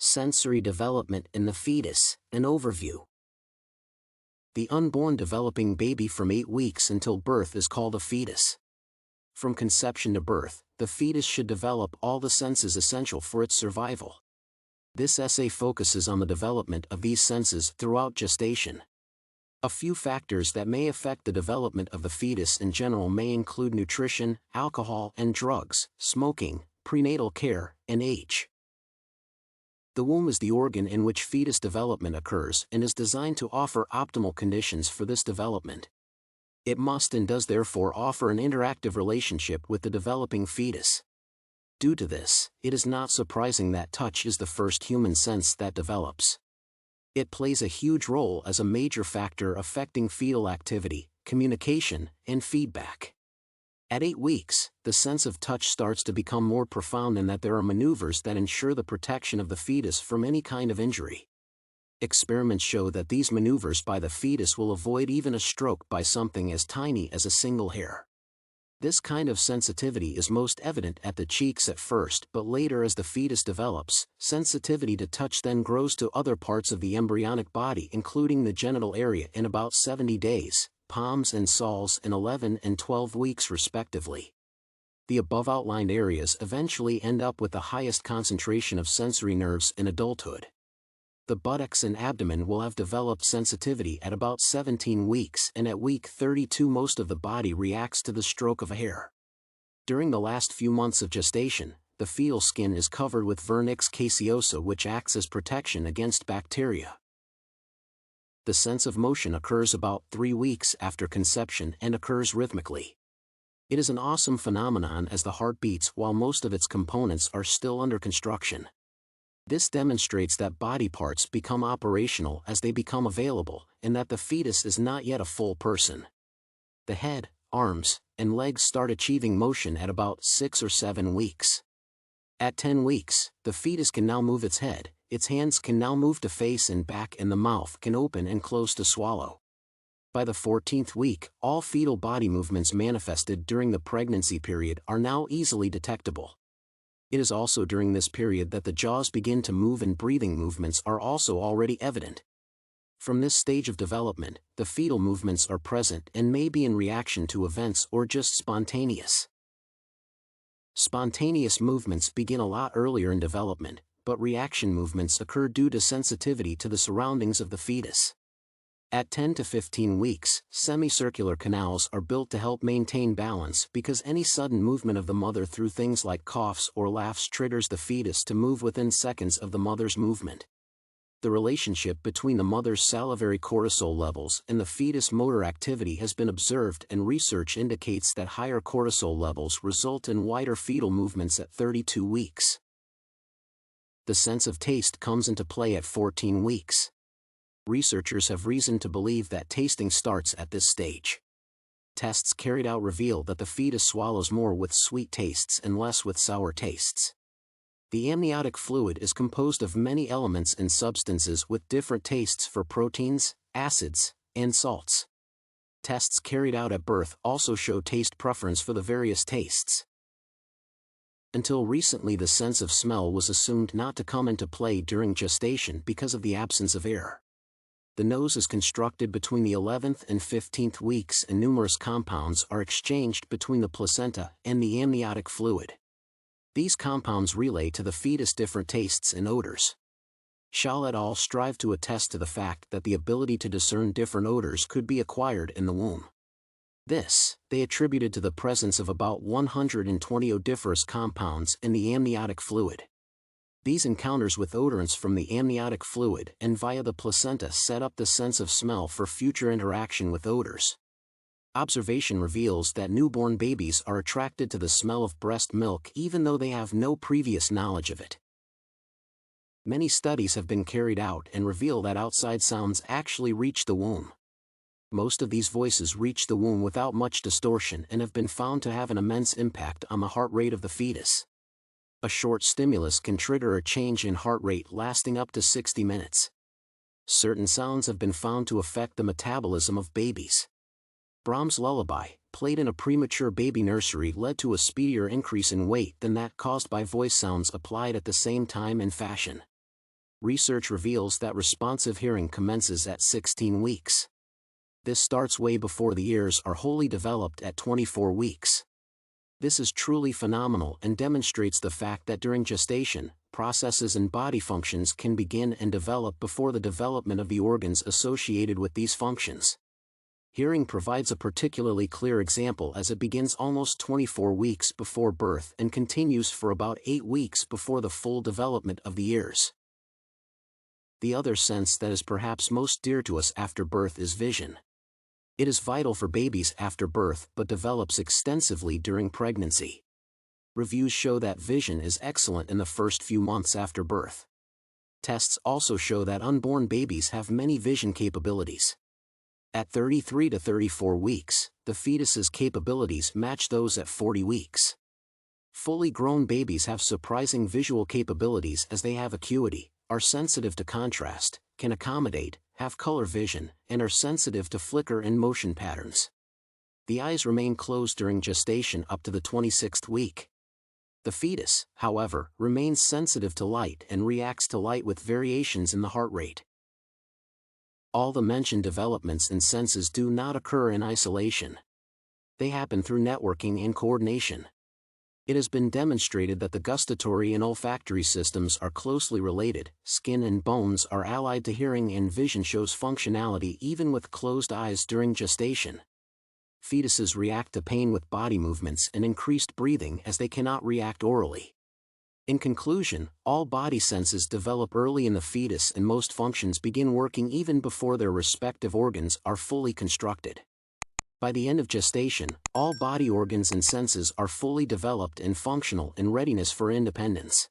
Sensory development in the fetus, an overview. The unborn developing baby from 8 weeks until birth is called a fetus. From conception to birth, the fetus should develop all the senses essential for its survival. This essay focuses on the development of these senses throughout gestation. A few factors that may affect the development of the fetus in general may include nutrition, alcohol and drugs, smoking, prenatal care, and age. The womb is the organ in which fetus development occurs and is designed to offer optimal conditions for this development. It must and does therefore offer an interactive relationship with the developing fetus. Due to this, it is not surprising that touch is the first human sense that develops. It plays a huge role as a major factor affecting fetal activity, communication, and feedback. At 8 weeks, the sense of touch starts to become more profound in that there are maneuvers that ensure the protection of the fetus from any kind of injury. Experiments show that these maneuvers by the fetus will avoid even a stroke by something as tiny as a single hair. This kind of sensitivity is most evident at the cheeks at first, but later as the fetus develops, sensitivity to touch then grows to other parts of the embryonic body including the genital area in about 70 days. Palms and soles in 11 and 12 weeks respectively. The above outlined areas eventually end up with the highest concentration of sensory nerves in adulthood. The buttocks and abdomen will have developed sensitivity at about 17 weeks, and at week 32 most of the body reacts to the stroke of a hair. During the last few months of gestation, the fetal skin is covered with vernix caseosa, which acts as protection against bacteria. The sense of motion occurs about 3 weeks after conception and occurs rhythmically. It is an awesome phenomenon as the heart beats while most of its components are still under construction. This demonstrates that body parts become operational as they become available, and that the fetus is not yet a full person. The head, arms, and legs start achieving motion at about 6 or 7 weeks. At 10 weeks, the fetus can now move its head. Its hands can now move to face and back, and the mouth can open and close to swallow. By the 14th week, all fetal body movements manifested during the pregnancy period are now easily detectable. It is also during this period that the jaws begin to move and breathing movements are also already evident. From this stage of development, the fetal movements are present and may be in reaction to events or just spontaneous. Spontaneous movements begin a lot earlier in development, but reaction movements occur due to sensitivity to the surroundings of the fetus. At 10 to 15 weeks, semicircular canals are built to help maintain balance because any sudden movement of the mother through things like coughs or laughs triggers the fetus to move within seconds of the mother's movement. The relationship between the mother's salivary cortisol levels and the fetus motor activity has been observed, and research indicates that higher cortisol levels result in wider fetal movements at 32 weeks. The sense of taste comes into play at 14 weeks. Researchers have reason to believe that tasting starts at this stage. Tests carried out reveal that the fetus swallows more with sweet tastes and less with sour tastes. The amniotic fluid is composed of many elements and substances with different tastes for proteins, acids, and salts. Tests carried out at birth also show taste preference for the various tastes. Until recently, the sense of smell was assumed not to come into play during gestation because of the absence of air. The nose is constructed between the 11th and 15th weeks, and numerous compounds are exchanged between the placenta and the amniotic fluid. These compounds relay to the fetus different tastes and odors. Shaw et al. Strive to attest to the fact that the ability to discern different odors could be acquired in the womb. This, they attributed to the presence of about 120 odoriferous compounds in the amniotic fluid. These encounters with odorants from the amniotic fluid and via the placenta set up the sense of smell for future interaction with odors. Observation reveals that newborn babies are attracted to the smell of breast milk even though they have no previous knowledge of it. Many studies have been carried out and reveal that outside sounds actually reach the womb. Most of these voices reach the womb without much distortion and have been found to have an immense impact on the heart rate of the fetus. A short stimulus can trigger a change in heart rate lasting up to 60 minutes. Certain sounds have been found to affect the metabolism of babies. Brahms' lullaby, played in a premature baby nursery, led to a speedier increase in weight than that caused by voice sounds applied at the same time and fashion. Research reveals that responsive hearing commences at 16 weeks. This starts way before the ears are wholly developed at 24 weeks. This is truly phenomenal and demonstrates the fact that during gestation, processes and body functions can begin and develop before the development of the organs associated with these functions. Hearing provides a particularly clear example as it begins almost 24 weeks before birth and continues for about 8 weeks before the full development of the ears. The other sense that is perhaps most dear to us after birth is vision. It is vital for babies after birth but develops extensively during pregnancy. Reviews show that vision is excellent in the first few months after birth. Tests also show that unborn babies have many vision capabilities. At 33 to 34 weeks, the fetus's capabilities match those at 40 weeks. Fully grown babies have surprising visual capabilities as they have acuity, are sensitive to contrast, can accommodate, have color vision, and are sensitive to flicker and motion patterns. The eyes remain closed during gestation up to the 26th week. The fetus, however, remains sensitive to light and reacts to light with variations in the heart rate. All the mentioned developments and senses do not occur in isolation. They happen through networking and coordination. It has been demonstrated that the gustatory and olfactory systems are closely related, skin and bones are allied to hearing, and vision shows functionality even with closed eyes during gestation. Fetuses react to pain with body movements and increased breathing as they cannot react orally. In conclusion, all body senses develop early in the fetus and most functions begin working even before their respective organs are fully constructed. By the end of gestation, all body organs and senses are fully developed and functional in readiness for independence.